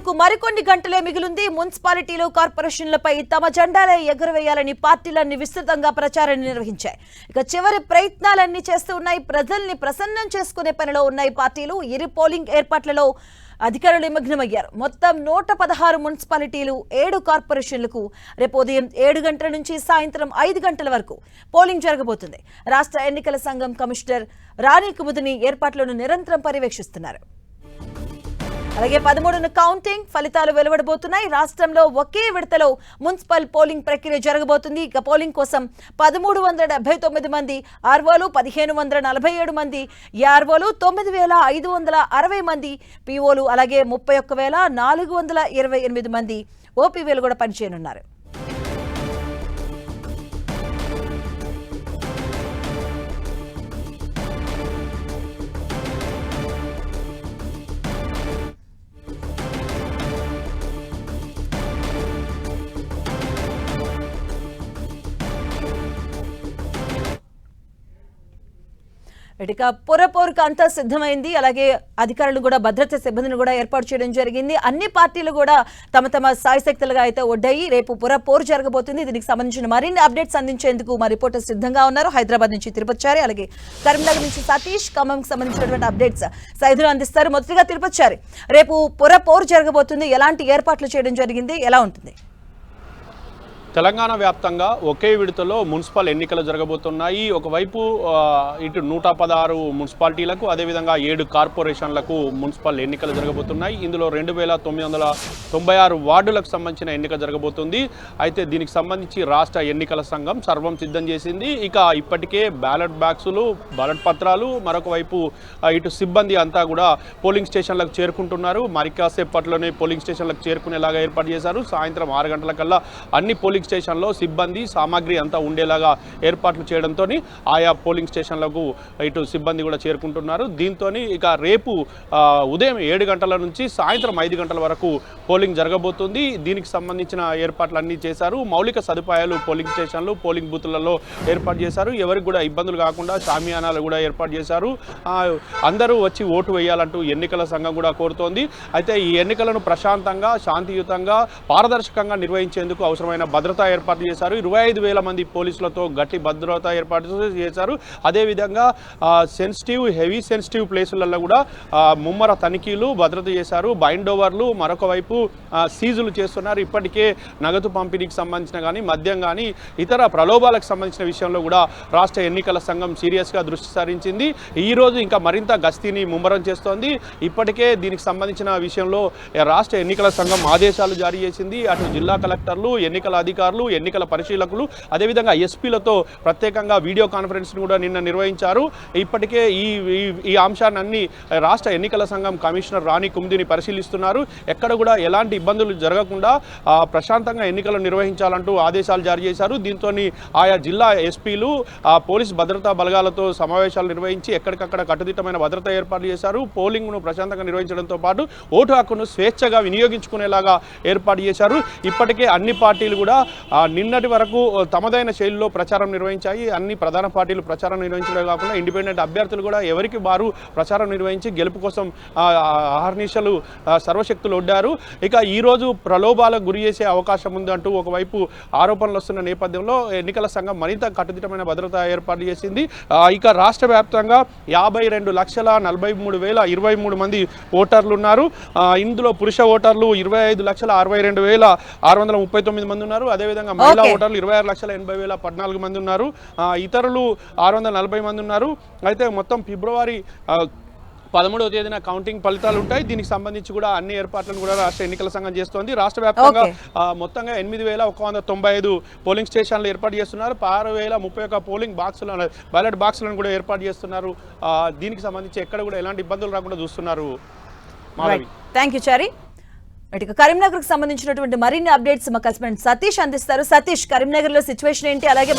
ఎన్నికలకు మరికొన్ని గంటలే మిగిలింది. మున్సిపాలిటీలు కార్పొరేషన్లపై తమ జెండాలే ఎగురవేయాలని పార్టీలన్నీ విస్తృతంగా ప్రచారాన్ని నిర్వహించాయి. ఇక చివరి ప్రయత్నాలన్నీ చేస్తూ ఉన్నాయి. ప్రజల్ని ప్రసన్నం చేసుకునే పనిలో ఉన్నాయి పార్టీలు. ఇరు పోలింగ్ ఏర్పాట్లలో అధికారులు నిమగ్నమయ్యారు. మొత్తం 116 మున్సిపాలిటీలు 7 కార్పొరేషన్లకు రేపు ఉదయం 7 గంటల నుంచి సాయంత్రం 5 గంటల వరకు పోలింగ్ జరగబోతుంది. రాష్ట్ర ఎన్నికల సంఘం కమిషనర్ రాణి కుముదిని ఏర్పాట్లను నిరంతరం పర్యవేక్షిస్తున్నారు. అలాగే 13న కౌంటింగ్ ఫలితాలు వెలువడబోతున్నాయి. రాష్ట్రంలో ఒకే విడతలో మున్సిపల్ పోలింగ్ ప్రక్రియ జరగబోతుంది. ఇక పోలింగ్ కోసం 1379 మంది ఆర్ఓలు, 1547 మంది ఏఆర్ఓలు, 9560 మంది పీఓలు, అలాగే 31,428 మంది ఓపీవీలు కూడా పనిచేయనున్నారు. ఇక పురపోరుకు అంతా సిద్ధమైంది. అలాగే అధికారులు కూడా భద్రతా సిబ్బందిని కూడా ఏర్పాటు చేయడం జరిగింది. అన్ని పార్టీలు కూడా తమ తమ సాయశక్తులుగా అయితే ఒడ్డాయి. రేపు పురపోరు జరగబోతుంది. దీనికి సంబంధించిన మరిన్ని అప్డేట్స్ అందించేందుకు మా రిపోర్టర్ సిద్ధంగా ఉన్నారు. హైదరాబాద్ నుంచి తిరుపతిచారి, అలాగే కరీంనగర్ నుంచి సతీష్, ఖమ్మంకి సంబంధించినటువంటి అప్డేట్స్ సైదులు అందిస్తారు. మొదటిగా తిరుపతిచారి, రేపు పురపోరు జరగబోతుంది. ఎలాంటి ఏర్పాట్లు చేయడం జరిగింది, ఎలా ఉంటుంది? తెలంగాణ వ్యాప్తంగా ఒకే విడతలో మున్సిపల్ ఎన్నికలు జరగబోతున్నాయి. ఒకవైపు ఇటు 116 మున్సిపాలిటీలకు, అదేవిధంగా 7 కార్పొరేషన్లకు మున్సిపల్ ఎన్నికలు జరగబోతున్నాయి. ఇందులో 2996 వార్డులకు సంబంధించిన ఎన్నిక జరగబోతుంది. అయితే దీనికి సంబంధించి రాష్ట్ర ఎన్నికల సంఘం సర్వం సిద్ధం చేసింది. ఇక ఇప్పటికే బ్యాలెట్ బాక్సులు, బ్యాలెట్ పత్రాలు, మరొక వైపు ఇటు సిబ్బంది అంతా కూడా పోలింగ్ స్టేషన్లకు చేరుకుంటున్నారు. మరి కాసేపట్లోనే పోలింగ్ స్టేషన్లకు చేరుకునేలాగా ఏర్పాటు చేశారు. సాయంత్రం 6 గంటలకల్లా అన్ని పోలింగ్ స్టేషన్లో సిబ్బంది, సామాగ్రి అంతా ఉండేలాగా ఏర్పాట్లు చేయడంతో ఆయా పోలింగ్ స్టేషన్లకు ఇటు సిబ్బంది కూడా చేరుకుంటున్నారు. దీంతో ఇక రేపు ఉదయం 7 గంటల నుంచి సాయంత్రం 5 గంటల వరకు పోలింగ్ జరగబోతుంది. దీనికి సంబంధించిన ఏర్పాట్లు అన్నీ చేశారు. మౌలిక సదుపాయాలు పోలింగ్ స్టేషన్లు, పోలింగ్ బూతులలో ఏర్పాటు చేశారు. ఎవరికి కూడా ఇబ్బందులు కాకుండా షామియానాలు కూడా ఏర్పాటు చేశారు. అందరూ వచ్చి ఓటు వేయాలంటూ ఎన్నికల సంఘం కూడా కోరుతోంది. అయితే ఈ ఎన్నికలను ప్రశాంతంగా, శాంతియుతంగా, పారదర్శకంగా నిర్వహించేందుకు అవసరమైన భద్రతా ఏర్పాటు చేశారు. 25,000 మంది పోలీసులతో గట్టి భద్రతా ఏర్పాటు చేశారు. అదేవిధంగా హెవీ సెన్సిటివ్ ప్లేసులలో కూడా ముమ్మర తనిఖీలు, భద్రత చేశారు. బైండ్ ఓవర్లు, మరొక వైపు సీజులు చేస్తున్నారు. ఇప్పటికే నగదు పంపిణీకి సంబంధించిన కానీ, మద్యం కానీ, ఇతర ప్రలోభాలకు సంబంధించిన విషయంలో కూడా రాష్ట్ర ఎన్నికల సంఘం సీరియస్గా దృష్టి సారించింది. ఈరోజు ఇంకా మరింత గస్తీని ముమ్మరం చేస్తోంది. ఇప్పటికే దీనికి సంబంధించిన విషయంలో రాష్ట్ర ఎన్నికల సంఘం ఆదేశాలు జారీ చేసింది. అటు జిల్లా కలెక్టర్లు, ఎన్నికల అధికారులు, ఎన్నికల పరిశీలకులు, అదేవిధంగా ఎస్పీలతో ప్రత్యేకంగా వీడియో కాన్ఫరెన్స్ కూడా నిన్న నిర్వహించారు. ఇప్పటికే ఈ అంశాన్ని అన్ని రాష్ట్ర ఎన్నికల సంఘం కమిషనర్ రాణి కుముదిని పరిశీలిస్తున్నారు. ఎక్కడ కూడా ఎలాంటి ఇబ్బందులు జరగకుండా ప్రశాంతంగా ఎన్నికలు నిర్వహించాలంటూ ఆదేశాలు జారీ చేశారు. దీంతో ఆయా జిల్లా ఎస్పీలు పోలీస్ భద్రతా బలగాలతో సమావేశాలు నిర్వహించి ఎక్కడికక్కడ కట్టుదిట్టమైన భద్రత ఏర్పాటు చేశారు. పోలింగ్ను ప్రశాంతంగా నిర్వహించడంతో పాటు ఓటు హక్కును స్వేచ్ఛగా వినియోగించుకునేలాగా ఏర్పాటు చేశారు. ఇప్పటికే అన్ని పార్టీలు కూడా నిన్నటి వరకు తమదైన శైలిలో ప్రచారం నిర్వహించాయి. అన్ని ప్రధాన పార్టీలు ప్రచారం నిర్వహించడమే కాకుండా ఇండిపెండెంట్ అభ్యర్థులు కూడా ఎవరికి వారు ప్రచారం నిర్వహించి గెలుపు కోసం అహర్నిశలు సర్వశక్తులు ఒడ్డారు. ఇక ఈరోజు ప్రలోభాలకు గురి చేసే అవకాశం ఉందంటూ ఒకవైపు ఆరోపణలు వస్తున్న నేపథ్యంలో ఎన్నికల సంఘం మరింత కట్టుదిట్టమైన భద్రత ఏర్పాటు చేసింది. ఇక రాష్ట్ర వ్యాప్తంగా 52,43,023 మంది ఓటర్లు ఉన్నారు. ఇందులో పురుష ఓటర్లు 25,62,639 మంది ఉన్నారు. అదేవిధంగా మహిళా ఓటర్లు 26,80,014 మంది ఉన్నారు. ఇతరులు 640 మంది ఉన్నారు. అయితే మొత్తం ఫిబ్రవరి 13వ తేదీన కౌంటింగ్ ఫలితాలు ఉంటాయి. దీనికి సంబంధించి కూడా అన్ని ఏర్పాట్లను కూడా రాష్ట్ర ఎన్నికల సంఘం చేస్తోంది. రాష్ట్ర వ్యాప్తంగా మొత్తంగా 8,195 పోలింగ్ స్టేషన్లు ఏర్పాటు చేస్తున్నారు. 6,031 పోలింగ్ బాక్సులను, బ్యాలెట్ బాక్సులను కూడా ఏర్పాటు చేస్తున్నారు. దీనికి సంబంధించి ఎక్కడ కూడా ఎలాంటి ఇబ్బందులు రాకుండా చూస్తున్నారు. థ్యాంక్ యూ చారి. కరీంనగర్ కు సంబంధించినటువంటి మరిన్ని అప్డేట్స్ మా కరెస్పాండెంట్ సతీష్ అందిస్తారు. సతీష్, కరీంనగర్ లో సిచ్యువేషన్ ఏంటి? అలాగే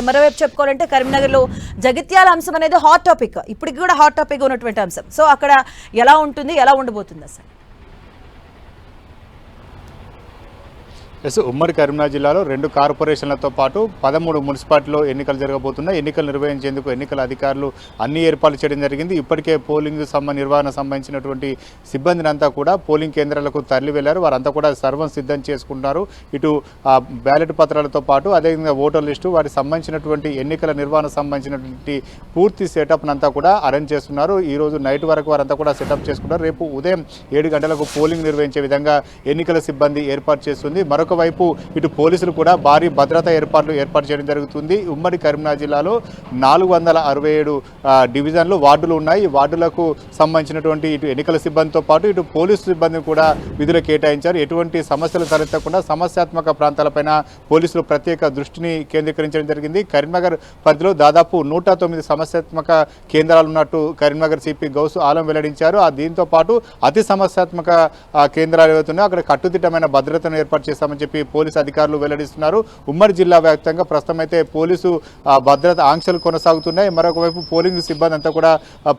మరోవైపు చెప్పుకోవాలంటే కరీంనగర్ లో జగిత్యాల అంశం అనేది హాట్ టాపిక్, ఇప్పటికి కూడా హాట్ టాపిక్ ఉన్నటువంటి అంశం. సో అక్కడ ఎలా ఉంటుంది, ఎలా ఉండబోతుంది అసలు? ఉమ్మడి కరీంనగర్ జిల్లాలో 2 కార్పొరేషన్లతో పాటు 13 మున్సిపాలిటీలో ఎన్నికలు జరగబోతున్నాయి. ఎన్నికలు నిర్వహించేందుకు ఎన్నికల అధికారులు అన్ని ఏర్పాట్లు చేయడం జరిగింది. ఇప్పటికే పోలింగ్ నిర్వహణ సంబంధించినటువంటి సిబ్బందిని అంతా కూడా పోలింగ్ కేంద్రాలకు తరలి వెళ్లారు. వారంతా కూడా సర్వం సిద్ధం చేసుకుంటున్నారు. ఇటు బ్యాలెట్ పత్రాలతో పాటు అదేవిధంగా ఓటర్ లిస్టు వారికి సంబంధించినటువంటి ఎన్నికల నిర్వహణ సంబంధించినటువంటి పూర్తి సెటప్ అంతా కూడా అరేంజ్ చేస్తున్నారు. ఈ రోజు నైట్ వరకు వారంతా కూడా సెటప్ చేసుకుంటారు. రేపు ఉదయం 7 గంటలకు పోలింగ్ నిర్వహించే విధంగా ఎన్నికల సిబ్బంది ఏర్పాటు చేస్తుంది. మరొక వైపు ఇటు పోలీసులు కూడా భారీ భద్రతా ఏర్పాటు చేయడం జరుగుతుంది. ఉమ్మడి కరీంనగర్ జిల్లాలో 467 డివిజన్లు వార్డులు ఉన్నాయి. ఈ వార్డులకు సంబంధించినటువంటి ఇటు ఎన్నికల సిబ్బందితో పాటు ఇటు పోలీసు సిబ్బందిని కూడా విధులు కేటాయించారు. ఎటువంటి సమస్యలు తలెత్తకుండా సమస్యాత్మక ప్రాంతాలపైన పోలీసులు ప్రత్యేక దృష్టిని కేంద్రీకరించడం జరిగింది. కరీంనగర్ పరిధిలో దాదాపు 109 సమస్యాత్మక కేంద్రాలు ఉన్నట్టు కరీంనగర్ సిపి గౌస్ ఆలం వెల్లడించారు. దీంతో పాటు అతి సమస్యాత్మక కేంద్రాలు ఏవైతున్నాయో అక్కడ కట్టుదిట్టమైన భద్రతను ఏర్పాటు చేస్తామని చెప్పి పోలీసు అధికారులు వెల్లడిస్తున్నారు. ఉమ్మడి జిల్లా వ్యాప్తంగా ప్రస్తుతం అయితే పోలీసు భద్రత ఆంక్షలు కొనసాగుతున్నాయి. మరొక వైపు పోలింగ్ సిబ్బంది అంతా కూడా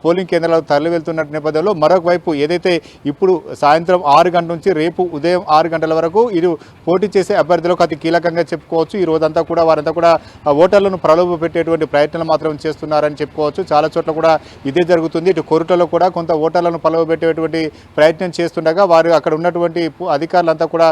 పోలింగ్ కేంద్రాలకు తరలి వెళ్తున్న నేపథ్యంలో మరొక వైపు ఏదైతే ఇప్పుడు సాయంత్రం 6 గంటల నుంచి రేపు ఉదయం 6 గంటల వరకు ఇది పోటీ చేసే అభ్యర్థులకు అతి కీలకంగా చెప్పుకోవచ్చు. ఈ రోజంతా కూడా వారంతా కూడా ఓటర్లను ప్రలోభ పెట్టేటువంటి ప్రయత్నాలు మాత్రం చేస్తున్నారని చెప్పుకోవచ్చు. చాలా చోట్ల కూడా ఇదే జరుగుతుంది. ఇటు కొరుటలో కూడా కొంత ఓటర్లను ప్రలోభ పెట్టేటువంటి ప్రయత్నం చేస్తుండగా వారు అక్కడ ఉన్నటువంటి అధికారులంతా కూడా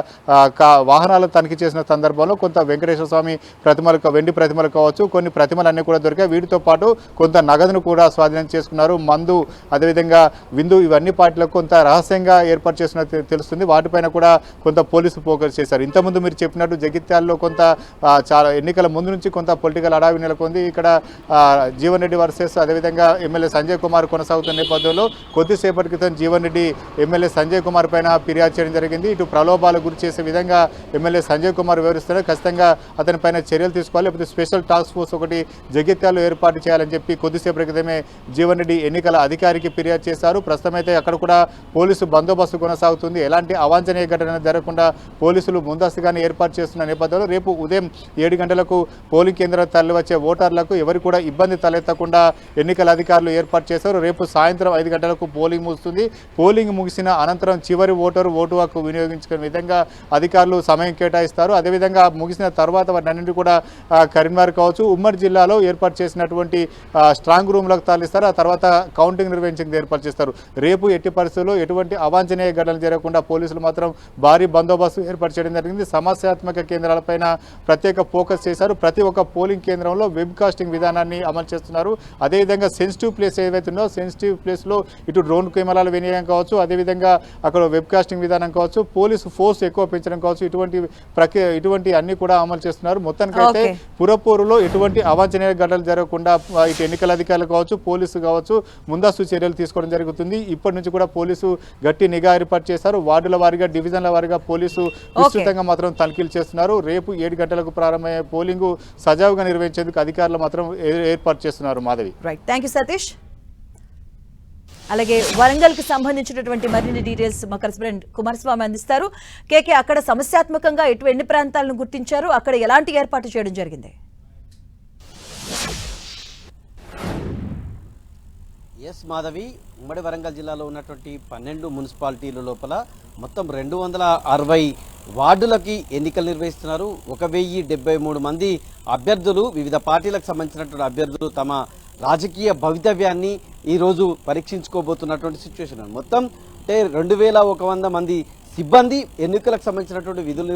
వాహనాలు తనిఖీ చేసిన సందర్భంలో కొంత వెంకటేశ్వర స్వామి ప్రతిమలు, వెండి ప్రతిమలు కావచ్చు, కొన్ని ప్రతిమలు అన్నీ కూడా దొరికాయి. వీటితో పాటు కొంత నగదును కూడా స్వాధీనం చేసుకున్నారు. మందు, అదేవిధంగా విందు, ఇవన్నీ పార్టీలకు కొంత రహస్యంగా ఏర్పాటు చేస్తున్నట్టు తెలుస్తుంది. వాటిపైన కూడా కొంత పోలీసు ఫోకస్ చేశారు. ఇంతకుముందు మీరు చెప్పినట్టు జగిత్యాలలో కొంత చాలా ఎన్నికల ముందు నుంచి కొంత పొలిటికల్ అడావి నెలకొంది. ఇక్కడ జీవన్ రెడ్డి వర్సెస్ అదేవిధంగా ఎమ్మెల్యే సంజయ్ కుమార్ కొనసాగుతున్న నేపథ్యంలో కొద్దిసేపటి క్రితం జీవన్ రెడ్డి ఎమ్మెల్యే సంజయ్ కుమార్ పైన ఫిర్యాదు చేయడం జరిగింది. ఇటు ప్రలోభాలు గురి చేసే విధంగా ఎమ్మెల్యే సంజయ్ కుమార్ వివరిస్తున్నారు. ఖచ్చితంగా అతని పైన చర్యలు తీసుకోవాలి, లేకపోతే స్పెషల్ టాస్క్ ఫోర్స్ ఒకటి జగిత్యాలలో ఏర్పాటు చేయాలని చెప్పి కొద్దిసేపటి క్రితమే జీవన్ రెడ్డి ఎన్నికల అధికారికి ఫిర్యాదు చేశారు. ప్రస్తుతం అయితే అక్కడ కూడా పోలీసు బందోబస్తు కొనసాగుతుంది. ఎలాంటి అవాంఛనీయ ఘటన జరగకుండా పోలీసులు ముందస్తుగానే ఏర్పాటు చేస్తున్న నేపథ్యంలో రేపు ఉదయం 7 గంటలకు పోలింగ్ కేంద్రాలకు తరలి వచ్చే ఓటర్లకు ఎవరు కూడా ఇబ్బంది తలెత్తకుండా ఎన్నికల అధికారులు ఏర్పాటు చేశారు. రేపు సాయంత్రం 5 గంటలకు పోలింగ్ ముగుస్తుంది. పోలింగ్ ముగిసిన అనంతరం చివరి ఓటరు ఓటు హక్కు వినియోగించుకునే విధంగా అధికారులు సమయం కేటాయిస్తారు. అదేవిధంగా ముగిసిన తర్వాత వాటిని కూడా కరీంనగర్ కావచ్చు, ఉమ్మడి జిల్లాలో ఏర్పాటు చేసినటువంటి స్ట్రాంగ్ రూమ్లకు తరలిస్తారు. ఆ తర్వాత కౌంటింగ్ నిర్వహించేందుకు ఏర్పాటు చేస్తారు. రేపు ఎట్టి పరిస్థితుల్లో ఎటువంటి అవాంఛనీయ ఘటనలు జరగకుండా పోలీసులు మాత్రం భారీ బందోబస్తు ఏర్పాటు చేయడం జరిగింది. సమస్యాత్మక కేంద్రాలపైన ప్రత్యేక ఫోకస్ చేశారు. ప్రతి ఒక్క పోలింగ్ కేంద్రంలో వెబ్ కాస్టింగ్ విధానాన్ని అమలు చేస్తున్నారు. అదేవిధంగా సెన్సిటివ్ ప్లేస్ ఏవైతే ఉందో సెన్సిటివ్ ప్లేస్లో ఇటు డ్రోన్ కెమెరాల వినియోగం కావచ్చు, అదేవిధంగా అక్కడ వెబ్ కాస్టింగ్ విధానం కావచ్చు, పోలీసు ఫోర్స్ ఎక్కువ పెంచడం కావచ్చు, ఇటువంటి అన్ని కూడా అమలు చేస్తున్నారు. మొత్తానికైతే పురపోరులో ఎటువంటి అవాంఛనీయ ఘటనలు జరగకుండా ఇటు ఎన్నికల అధికారులు కావచ్చు, పోలీసు కావచ్చు ముందస్తు చర్యలు తీసుకోవడం జరుగుతుంది. ఇప్పటి నుంచి కూడా పోలీసు గట్టి నిఘా ఏర్పాటు చేశారు. వార్డుల వారీగా, డివిజన్ల వారీగా పోలీసు విస్తృతంగా మాత్రం తనిఖీలు చేస్తున్నారు. రేపు 7 గంటలకు ప్రారంభమయ్యే పోలింగ్ సజావుగా నిర్వహించేందుకు అధికారులు మాత్రం ఏర్పాటు చేస్తున్నారు. Madhavi, right, thank you Satish. అలాగే వరంగల్కి సంబంధించినటువంటి మరిన్ని డీటెయిల్స్ మా కరెస్పాండెంట్ కుమారస్వామి అందిస్తారు. కేకే, అక్కడ సమస్యాత్మకంగా ఎన్ని ప్రాంతాలను గుర్తించారు, అక్కడ ఎలాంటి ఏర్పాటు చేయడం జరిగింది? ఎస్ మాధవి, ఉమ్మడి వరంగల్ జిల్లాలో ఉన్నటువంటి 12 మున్సిపాలిటీల లోపల మొత్తం 260 వార్డులకి ఎన్నికలు నిర్వహిస్తున్నారు. 1073 మంది అభ్యర్థులు, వివిధ పార్టీలకు సంబంధించినటువంటి అభ్యర్థులు తమ రాజకీయ భవితవ్యాన్ని ఈరోజు పరీక్షించుకోబోతున్నటువంటి సిచ్యువేషన్. మొత్తం అంటే 2100 మంది సిబ్బంది ఎన్నికలకు సంబంధించినటువంటి విధులు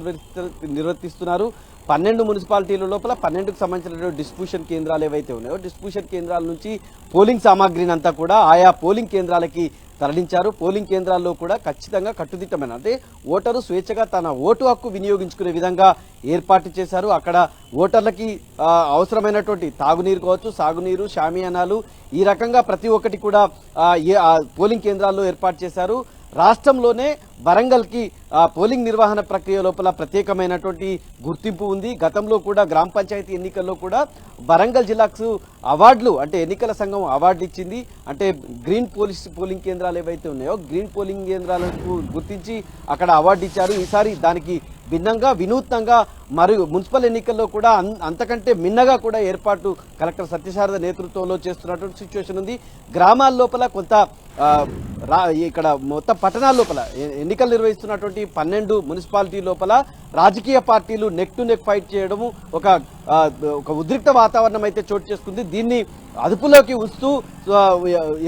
నిర్వర్తిస్తున్నారు. 12 మున్సిపాలిటీల లోపల 12కు సంబంధించినటువంటి డిస్ట్రిబ్యూషన్ కేంద్రాలు ఏవైతే ఉన్నాయో డిస్ట్రిబ్యూషన్ కేంద్రాల నుంచి పోలింగ్ సామాగ్రిని అంతా కూడా ఆయా పోలింగ్ కేంద్రాలకి తరలించారు. పోలింగ్ కేంద్రాల్లో కూడా ఖచ్చితంగా కట్టుదిట్టమైన అంటే ఓటరు స్వేచ్ఛగా తన ఓటు హక్కు వినియోగించుకునే విధంగా ఏర్పాటు చేశారు. అక్కడ ఓటర్లకి అవసరమైనటువంటి తాగునీరు కావచ్చు, సాగునీరు, షామియానాలు, ఈ రకంగా ప్రతి ఒక్కటి కూడా పోలింగ్ కేంద్రాల్లో ఏర్పాటు చేశారు. రాష్ట్రంలోనే వరంగల్కి పోలింగ్ నిర్వహణ ప్రక్రియ లోపల ప్రత్యేకమైనటువంటి గుర్తింపు ఉంది. గతంలో కూడా గ్రామ పంచాయతీ ఎన్నికల్లో కూడా వరంగల్ జిల్లాకు అవార్డులు అంటే ఎన్నికల సంఘం అవార్డులు ఇచ్చింది. అంటే గ్రీన్ పోలింగ్ కేంద్రాలు ఏవైతే ఉన్నాయో గ్రీన్ పోలింగ్ కేంద్రాలకు గుర్తించి అక్కడ అవార్డు ఇచ్చారు. ఈసారి దానికి భిన్నంగా, వినూత్నంగా మరియు మున్సిపల్ ఎన్నికల్లో కూడా అంతకంటే మిన్నగా కూడా ఏర్పాటు కలెక్టర్ సత్యశారద నేతృత్వంలో చేస్తున్నటువంటి సిచ్యువేషన్ ఉంది. గ్రామాల లోపల కొంత ఇక్కడ మొత్తం పట్టణాల లోపల ఎన్నికలు నిర్వహిస్తున్నటువంటి 12 మున్సిపాలిటీ లోపల రాజకీయ పార్టీలు నెక్ టు నెక్ ఫైట్ చేయడము ఒక ఉద్రిక్త వాతావరణం అయితే చోటు చేసుకుంది. దీన్ని అదుపులోకి ఉంచుతూ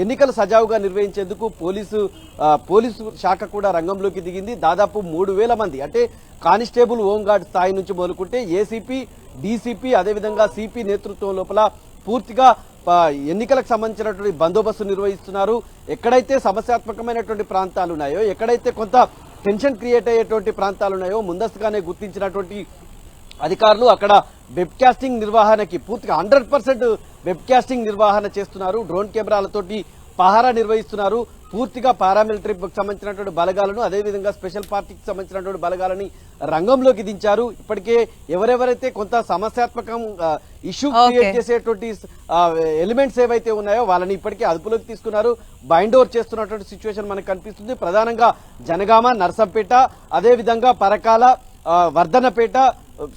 ఎన్నికలు సజావుగా నిర్వహించేందుకు పోలీసు శాఖ కూడా రంగంలోకి దిగింది. దాదాపు 3,000 మంది అంటే కానిస్టేబుల్ హోంగార్డ్ స్థాయి నుంచి మొదలుకుంటే ఏసీపీ, డీసీపీ, అదేవిధంగా సిపి నేతృత్వం లోపల పూర్తిగా ఎన్నికలకు సంబంధించినటువంటి బందోబస్తు నిర్వహిస్తున్నారు. ఎక్కడైతే సమస్యాత్మకమైనటువంటి ప్రాంతాలు ఉన్నాయో, ఎక్కడైతే కొంత టెన్షన్ క్రియేట్ అయ్యేటువంటి ప్రాంతాలు ఉన్నాయో ముందస్తుగానే గుర్తించినటువంటి అధికారులు అక్కడ వెబ్కాస్టింగ్ నిర్వహణకి పూర్తిగా 100% వెబ్కాస్టింగ్ నిర్వహణ చేస్తున్నారు. డ్రోన్ కెమెరాలతోటి పహారా నిర్వహిస్తున్నారు. పూర్తిగా పారామిలిటరీకి సంబంధించినటువంటి బలగాలను, అదేవిధంగా స్పెషల్ పార్టీకి సంబంధించినటువంటి బలగాలని రంగంలోకి దించారు. ఇప్పటికే ఎవరెవరైతే కొంత సమస్యాత్మకం ఇష్యూ క్రియేట్ చేసేటువంటి ఎలిమెంట్స్ ఏవైతే ఉన్నాయో వాళ్ళని ఇప్పటికే అదుపులోకి తీసుకున్నారు. బైండ్ ఓవర్ చేస్తున్నటువంటి సిచ్యువేషన్ మనకు కనిపిస్తుంది. ప్రధానంగా జనగామ, నర్సంపేట, అదేవిధంగా పరకాల, వర్ధనపేట,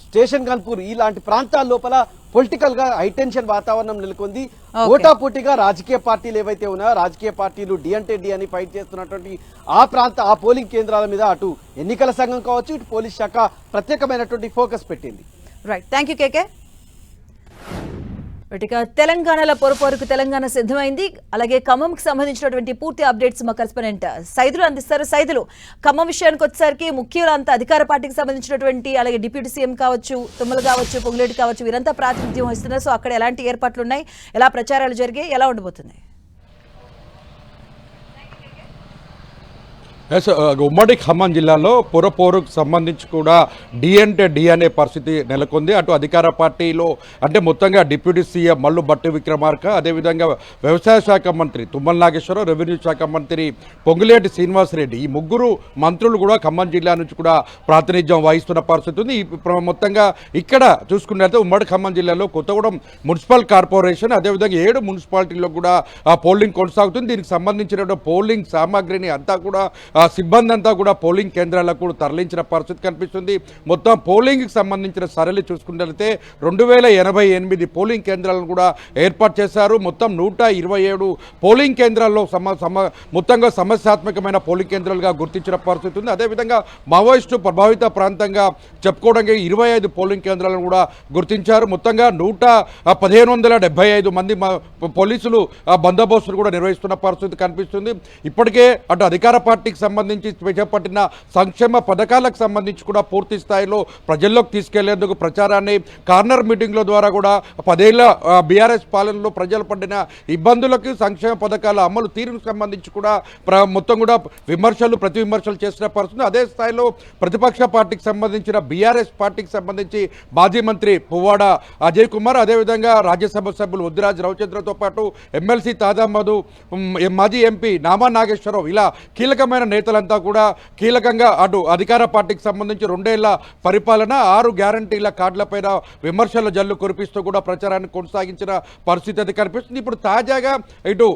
స్టేషన్ గన్పూర్ ఇలాంటి ప్రాంతాల లోపల పొలిటికల్ గా హైటెన్షన్ వాతావరణం నెలకొంది. పోటాపోటీగా రాజకీయ పార్టీలు ఏవైతే ఉన్నాయో రాజకీయ పార్టీలు డి అంటే డి అని ఫైట్ చేస్తున్నటువంటి ఆ పోలింగ్ కేంద్రాల మీద అటు ఎన్నికల సంఘం కావచ్చు, ఇటు పోలీస్ శాఖ ప్రత్యేకమైనటువంటి ఫోకస్ పెట్టింది. రైట్, థ్యాంక్ యూ కేకే. ఇక తెలంగాణలో పొరపోరుకు తెలంగాణ సిద్ధమైంది. అలాగే ఖమ్మంకి సంబంధించినటువంటి పూర్తి అప్డేట్స్ మా కరెస్పాండెంట్ సైదులు అందిస్తారు. సైదులు, ఖమ్మం విషయానికి వచ్చేసరికి ముఖ్యులంతా అధికార పార్టీకి సంబంధించినటువంటి అలాగే డిప్యూటీ సీఎం కావచ్చు, తుమ్మల కావచ్చు, పొంగులేటి కావచ్చు, వీరంతా ప్రాతినిధ్యం వహిస్తున్నారు. సో అక్కడ ఎలాంటి ఏర్పాట్లు ఉన్నాయి, ఎలా ప్రచారాలు జరిగాయి, ఎలా ఉండబోతున్నాయి? ఉమ్మడి ఖమ్మం జిల్లాలో పొరపోరుకు సంబంధించి కూడా డి అంటే డి అనే పరిస్థితి నెలకొంది. అటు అధికార పార్టీలో అంటే మొత్తంగా డిప్యూటీ సీఎం మల్లు భట్టి విక్రమార్క, అదేవిధంగా వ్యవసాయ శాఖ మంత్రి తుమ్మల నాగేశ్వరరావు, రెవెన్యూ శాఖ మంత్రి పొంగులేటి శ్రీనివాసరెడ్డి, ఈ ముగ్గురు మంత్రులు కూడా ఖమ్మం జిల్లా నుంచి కూడా ప్రాతినిధ్యం వహిస్తున్న పరిస్థితి ఉంది. మొత్తంగా ఇక్కడ చూసుకున్నట్లయితే ఉమ్మడి ఖమ్మం జిల్లాలో కొత్తగూడెం మున్సిపల్ కార్పొరేషన్, అదేవిధంగా 7 మున్సిపాలిటీల్లో కూడా పోలింగ్ కొనసాగుతుంది. దీనికి సంబంధించిన పోలింగ్ సామాగ్రిని అంతా కూడా సిబ్బంది అంతా కూడా పోలింగ్ కేంద్రాలకు తరలించిన పరిస్థితి కనిపిస్తుంది. మొత్తం పోలింగ్కి సంబంధించిన సరళి చూసుకున్నట్లయితే 2088 పోలింగ్ కేంద్రాలను కూడా ఏర్పాటు చేశారు. మొత్తం 127 పోలింగ్ కేంద్రాల్లో మొత్తంగా సమస్యాత్మకమైన పోలింగ్ కేంద్రాలుగా గుర్తించిన పరిస్థితి ఉంది. అదేవిధంగా మావోయిస్టు ప్రభావిత ప్రాంతంగా చెప్పుకోవడానికి 25 పోలింగ్ కేంద్రాలను కూడా గుర్తించారు. మొత్తంగా 1575 మంది పోలీసులు బందోబస్తులు కూడా నిర్వహిస్తున్న పరిస్థితి కనిపిస్తుంది. ఇప్పటికే అటు అధికార పార్టీకి సంబంధించి చేపట్టిన సంక్షేమ పథకాలకు సంబంధించి కూడా పూర్తి స్థాయిలో ప్రజల్లోకి తీసుకెళ్లేందుకు ప్రచారాన్ని కార్నర్ మీటింగ్ల ద్వారా కూడా 10 ఏళ్ల బీఆర్ఎస్ పాలనలో ప్రజలు పడిన ఇబ్బందులకు, సంక్షేమ పథకాల అమలు తీరుకు సంబంధించి కూడా మొత్తం కూడా ప్రతి విమర్శలు చేసిన పరిస్థితి. అదే స్థాయిలో ప్రతిపక్ష పార్టీకి సంబంధించిన బీఆర్ఎస్ పార్టీకి సంబంధించి మాజీ మంత్రి పువ్వాడ అజయ్ కుమార్, అదేవిధంగా రాజ్యసభ సభ్యులు ఉద్దిరాజ్ రవిచంద్రతో పాటు ఎమ్మెల్సీ తాదా మధు, మాజీ ఎంపీ నామా నాగేశ్వరరావు ఇలా కీలకమైన నేతలంతా కూడా కీలకంగా అటు అధికార పార్టీకి సంబంధించి 2 ఏళ్ల పరిపాలన, 6 గ్యారంటీల కార్డులపైన విమర్శల జల్లు కురిపిస్తూ కూడా ప్రచారాన్ని కొనసాగించిన పరిస్థితి అది కనిపిస్తుంది. ఇప్పుడు తాజాగా ఇటు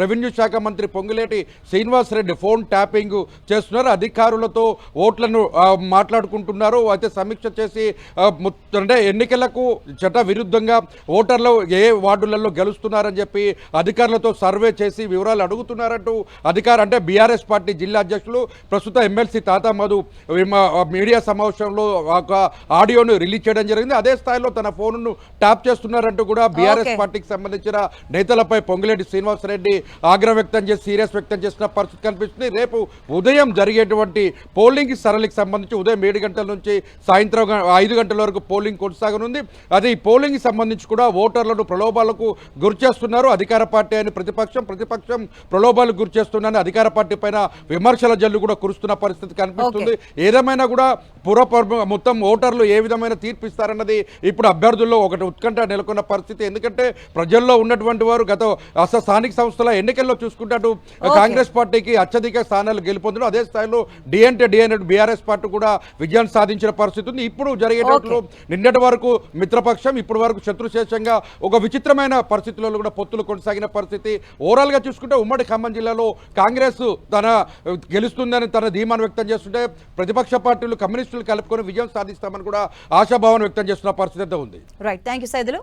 రెవెన్యూ శాఖ మంత్రి పొంగులేటి శ్రీనివాసరెడ్డి ఫోన్ ట్యాపింగ్ చేస్తున్నారు. అధికారులతో ఓట్లను మాట్లాడుకుంటున్నారు. అయితే సమీక్ష చేసి అంటే ఎన్నికలకు చట్ట విరుద్ధంగా ఓటర్లు ఏ వార్డులలో గెలుస్తున్నారని చెప్పి అధికారులతో సర్వే చేసి వివరాలు అడుగుతున్నారంటూ అంటే బీఆర్ఎస్ పార్టీ జిల్లా అధ్యక్షులు ప్రస్తుత ఎమ్మెల్సీ తాతా మధు మీడియా సమావేశంలో ఒక ఆడియోను రిలీజ్ చేయడం జరిగింది. అదే స్థాయిలో తన ఫోన్ను ట్యాప్ చేస్తున్నారంటూ కూడా బీఆర్ఎస్ పార్టీకి సంబంధించిన నేతలపై పొంగులేటి శ్రీనివాసరెడ్డి ఆగ్రహం వ్యక్తం చేసి సీరియస్ వ్యక్తం చేసిన పరిస్థితి కనిపిస్తుంది. రేపు ఉదయం జరిగేటువంటి పోలింగ్ సరళికి సంబంధించి ఉదయం 7 గంటల నుంచి సాయంత్రం 5 గంటల వరకు పోలింగ్ కొనసాగనుంది. అదే ఈ పోలింగ్ సంబంధించి కూడా ఓటర్లను ప్రలోభాలకు గురి చేస్తున్నారు. అధికార పార్టీ అని ప్రతిపక్షం ప్రలోభాలకు గురి చేస్తున్నారని అధికార పార్టీ పైన విమర్శల జల్లు కూడా కురుస్తున్న పరిస్థితి కనిపిస్తుంది. ఏదేమైనా కూడా మొత్తం ఓటర్లు ఏ విధమైన తీర్పు ఇస్తారన్నది ఇప్పుడు అభ్యర్థుల్లో ఒకటి ఉత్కంఠ నెలకొన్న పరిస్థితి. ఎందుకంటే ప్రజల్లో ఉన్నటువంటి వారు గత స్థానిక సంస్థల ఎన్నికల్లో చూసుకుంటూ కాంగ్రెస్ పార్టీకి అత్యధిక స్థానాలు గెలుపొందడం, అదే స్థాయిలో డి అంటే బీఆర్ఎస్ పార్టీ కూడా విజయం సాధించిన పరిస్థితి ఉంది. ఇప్పుడు జరిగేటట్లు నిన్నటి వరకు మిత్రపక్షం, ఇప్పుడు వరకు శత్రుశేషంగా ఒక విచిత్రమైన పరిస్థితుల్లో కూడా పొత్తులు కొనసాగిన పరిస్థితి. ఓవరాల్ గా చూసుకుంటే ఉమ్మడి ఖమ్మం జిల్లాలో కాంగ్రెస్ తన గెలుస్తుందని తన ధీమాను వ్యక్తం చేస్తుంటే ప్రతిపక్ష పార్టీలు కమ్యూనిస్టులు కలుపుకొని విజయం సాధిస్తామని కూడా ఆశాభావం వ్యక్తం చేస్తున్న పరిస్థితి ఉంది. Right, thank you Saidulu.